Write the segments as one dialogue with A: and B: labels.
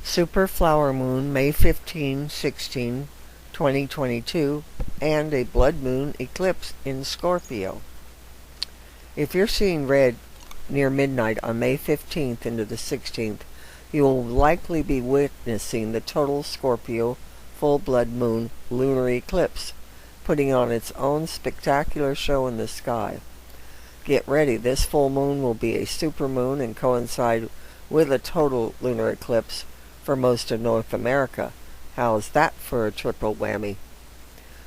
A: Super flower moon May 15, 16, 2022, and a blood moon eclipse in Scorpio. If you're seeing red near midnight on May 15th into the 16th, you will likely be witnessing the total Scorpio full blood moon lunar eclipse, putting on its own spectacular show in the sky. Get ready, this full moon will be a supermoon and coincide with a total lunar eclipse for most of North America. How's that for a triple whammy?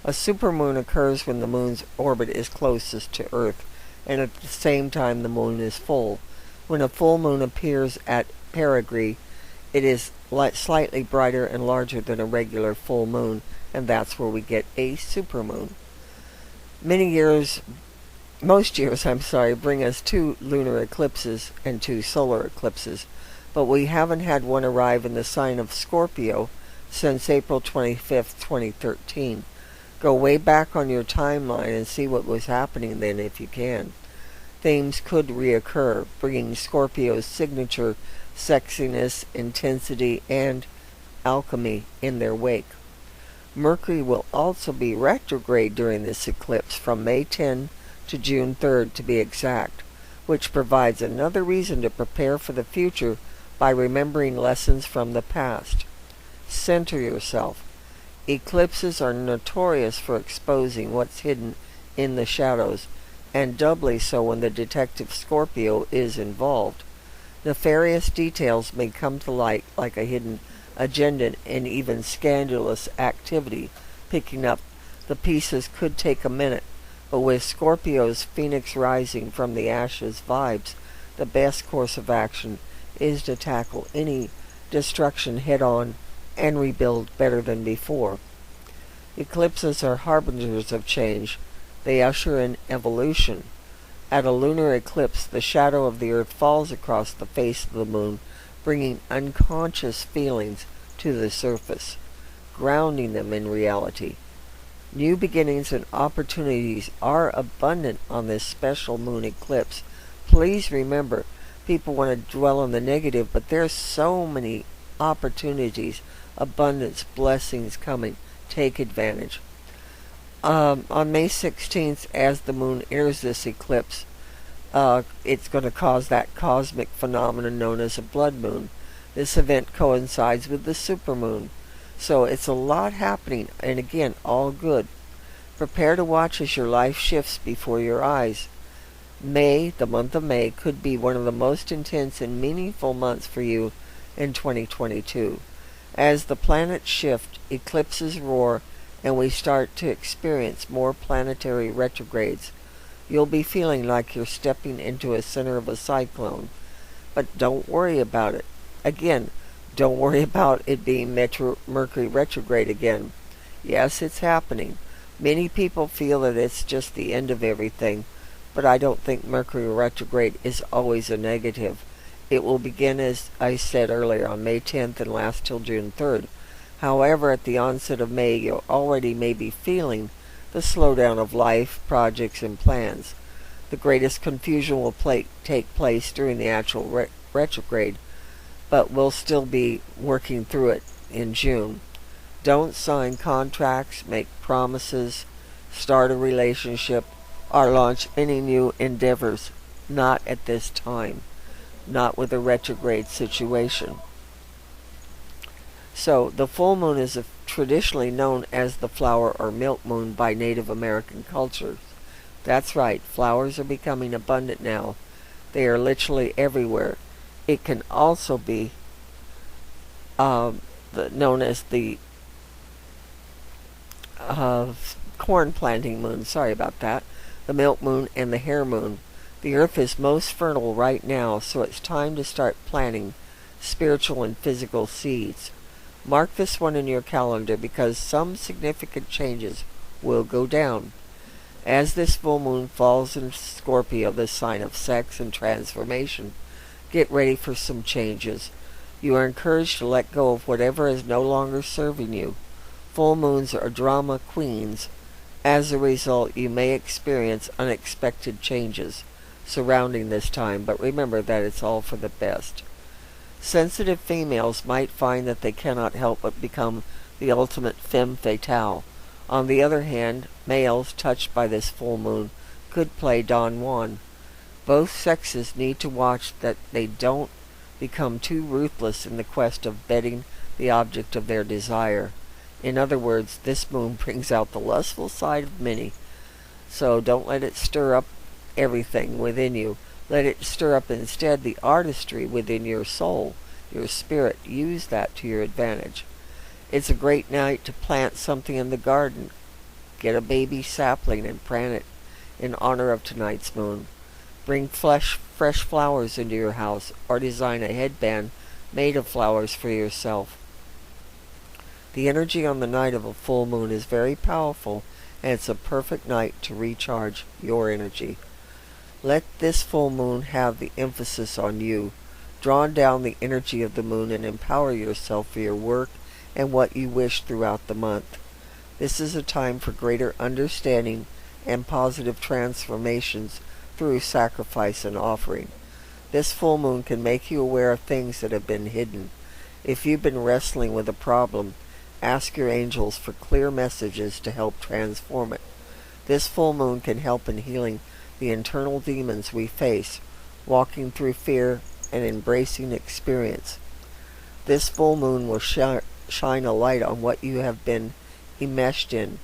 A: A supermoon occurs when the moon's orbit is closest to Earth, and at the same time the moon is full. When a full moon appears at perigee, it is slightly brighter and larger than a regular full moon, and that's where we get a supermoon. Most years, bring us 2 lunar eclipses and 2 solar eclipses, but we haven't had one arrive in the sign of Scorpio since April 25th, 2013. Go way back on your timeline and see what was happening then if you can. Themes could reoccur, bringing Scorpio's signature sexiness, intensity, and alchemy in their wake. Mercury will also be retrograde during this eclipse from May 10 to June 3rd to be exact, which provides another reason to prepare for the future by remembering lessons from the past. Center yourself. Eclipses are notorious for exposing what's hidden in the shadows, and doubly so when the detective Scorpio is involved. Nefarious details may come to light like a hidden agenda and even scandalous activity. Picking up the pieces could take a minute, but with Scorpio's phoenix rising from the ashes vibes, the best course of action is to tackle any destruction head-on and rebuild better than before. Eclipses are harbingers of change. They usher in evolution. At a lunar eclipse, the shadow of the Earth falls across the face of the moon, bringing unconscious feelings to the surface, grounding them in reality. New beginnings and opportunities are abundant on this special moon eclipse. Please remember, people want to dwell on the negative, but there's so many opportunities, abundance, blessings coming. Take advantage. On May 16th, as the moon enters this eclipse, it's going to cause that cosmic phenomenon known as a blood moon. This event coincides with the supermoon. So it's a lot happening, and again, all good. Prepare to watch as your life shifts before your eyes. May, the month of May, could be one of the most intense and meaningful months for you in 2022. As the planets shift, eclipses roar, and we start to experience more planetary retrogrades, you'll be feeling like you're stepping into a center of a cyclone. But don't worry about it. Again, don't worry about it being Mercury retrograde again. Yes, it's happening. Many people feel that it's just the end of everything, but I don't think Mercury retrograde is always a negative. It will begin, as I said earlier, on May 10th and last till June 3rd. However, at the onset of May, you already may be feeling the slowdown of life, projects, and plans. The greatest confusion will take place during the actual retrograde, but we'll still be working through it in June. Don't sign contracts, make promises, start a relationship, or launch any new endeavors. Not at this time. Not with a retrograde situation. So, the full moon is traditionally known as the flower or milk moon by Native American cultures. That's right, flowers are becoming abundant now. They are literally everywhere. It can also be known as the corn planting moon. Sorry about that. The milk moon and the hare moon. The earth is most fertile right now, so it's time to start planting spiritual and physical seeds. Mark this one in your calendar because some significant changes will go down. As this full moon falls in Scorpio, the sign of sex and transformation, get ready for some changes. You are encouraged to let go of whatever is no longer serving you. Full moons are drama queens. As a result, you may experience unexpected changes surrounding this time, but remember that it's all for the best. Sensitive females might find that they cannot help but become the ultimate femme fatale. On the other hand, males touched by this full moon could play Don Juan. Both sexes need to watch that they don't become too ruthless in the quest of betting the object of their desire. In other words, this moon brings out the lustful side of many, so don't let it stir up everything within you. Let it stir up instead the artistry within your soul, your spirit. Use that to your advantage. It's a great night to plant something in the garden. Get a baby sapling and plant it in honor of tonight's moon. Bring fresh flowers into your house, or design a headband made of flowers for yourself. The energy on the night of a full moon is very powerful, and it's a perfect night to recharge your energy. Let this full moon have the emphasis on you. Draw down the energy of the moon and empower yourself for your work and what you wish throughout the month. This is a time for greater understanding and positive transformations through sacrifice and offering. This full moon can make you aware of things that have been hidden. If you've been wrestling with a problem, ask your angels for clear messages to help transform it. This full moon can help in healing the internal demons we face, walking through fear and embracing experience. This full moon will shine a light on what you have been enmeshed in.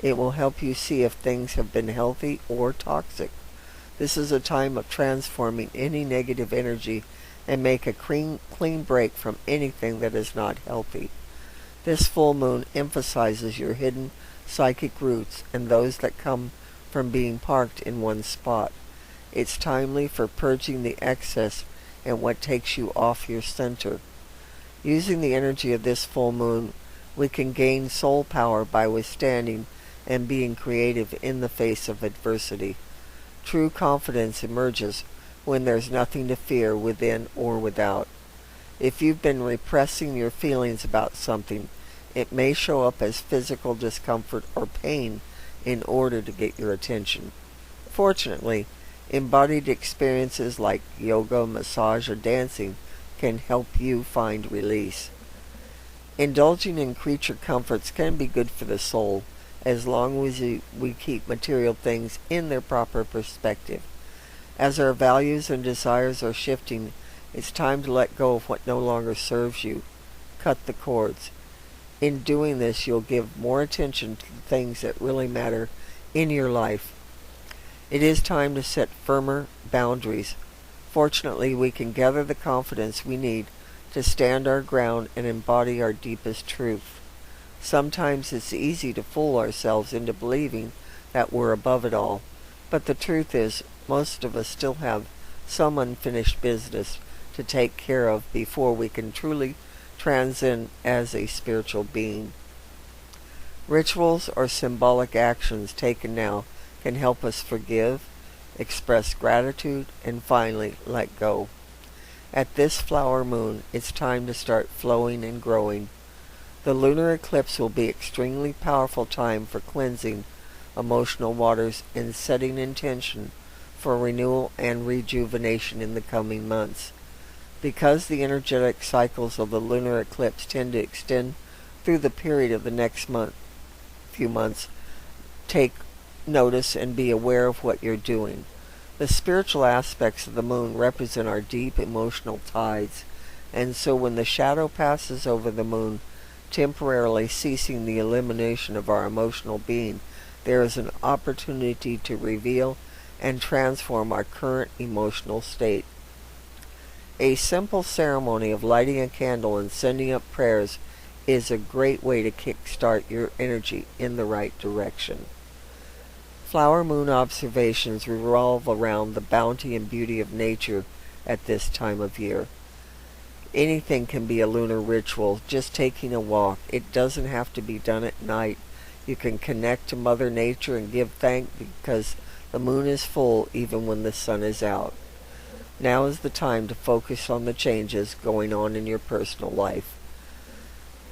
A: It will help you see if things have been healthy or toxic. This is a time of transforming any negative energy and make a clean break from anything that is not healthy. This full moon emphasizes your hidden psychic roots and those that come from being parked in one spot. It's timely for purging the excess and what takes you off your center. Using the energy of this full moon, we can gain soul power by withstanding and being creative in the face of adversity. True confidence emerges when there's nothing to fear within or without. If you've been repressing your feelings about something, it may show up as physical discomfort or pain in order to get your attention. Fortunately, embodied experiences like yoga, massage, or dancing can help you find release. Indulging in creature comforts can be good for the soul, as long as we keep material things in their proper perspective. As our values and desires are shifting, it's time to let go of what no longer serves you. Cut the cords. In doing this, you'll give more attention to the things that really matter in your life. It is time to set firmer boundaries. Fortunately, we can gather the confidence we need to stand our ground and embody our deepest truth. Sometimes it's easy to fool ourselves into believing that we're above it all, but the truth is, most of us still have some unfinished business to take care of before we can truly transcend as a spiritual being. Rituals or symbolic actions taken now can help us forgive, express gratitude, and finally let go. At this flower moon, it's time to start flowing and growing. The lunar eclipse will be extremely powerful time for cleansing emotional waters and setting intention for renewal and rejuvenation in the coming months. Because the energetic cycles of the lunar eclipse tend to extend through the period of the next few months, take notice and be aware of what you're doing. The spiritual aspects of the moon represent our deep emotional tides, and so when the shadow passes over the moon, temporarily ceasing the illumination of our emotional being, there is an opportunity to reveal and transform our current emotional state. A simple ceremony of lighting a candle and sending up prayers is a great way to kickstart your energy in the right direction. Flower moon observations revolve around the bounty and beauty of nature at this time of year. Anything can be a lunar ritual, just taking a walk. It doesn't have to be done at night. You can connect to Mother Nature and give thanks because the moon is full even when the sun is out. Now is the time to focus on the changes going on in your personal life.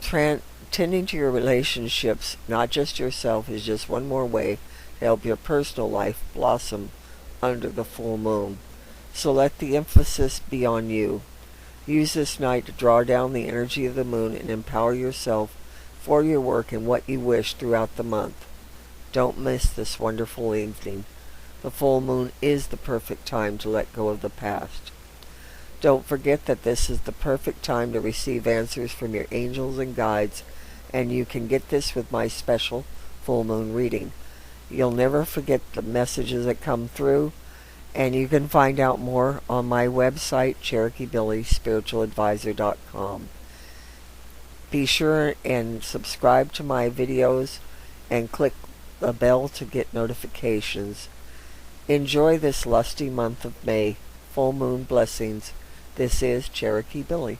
A: Tending to your relationships, not just yourself, is just one more way to help your personal life blossom under the full moon. So let the emphasis be on you. Use this night to draw down the energy of the moon and empower yourself for your work and what you wish throughout the month. Don't miss this wonderful evening. The full moon is the perfect time to let go of the past. Don't forget that this is the perfect time to receive answers from your angels and guides, and you can get this with my special full moon reading. You'll never forget the messages that come through, and you can find out more on my website, CherokeeBillySpiritualAdvisor.com. Be sure and subscribe to my videos and click the bell to get notifications. Enjoy this lusty month of May. Full moon blessings. This is Cherokee Billy.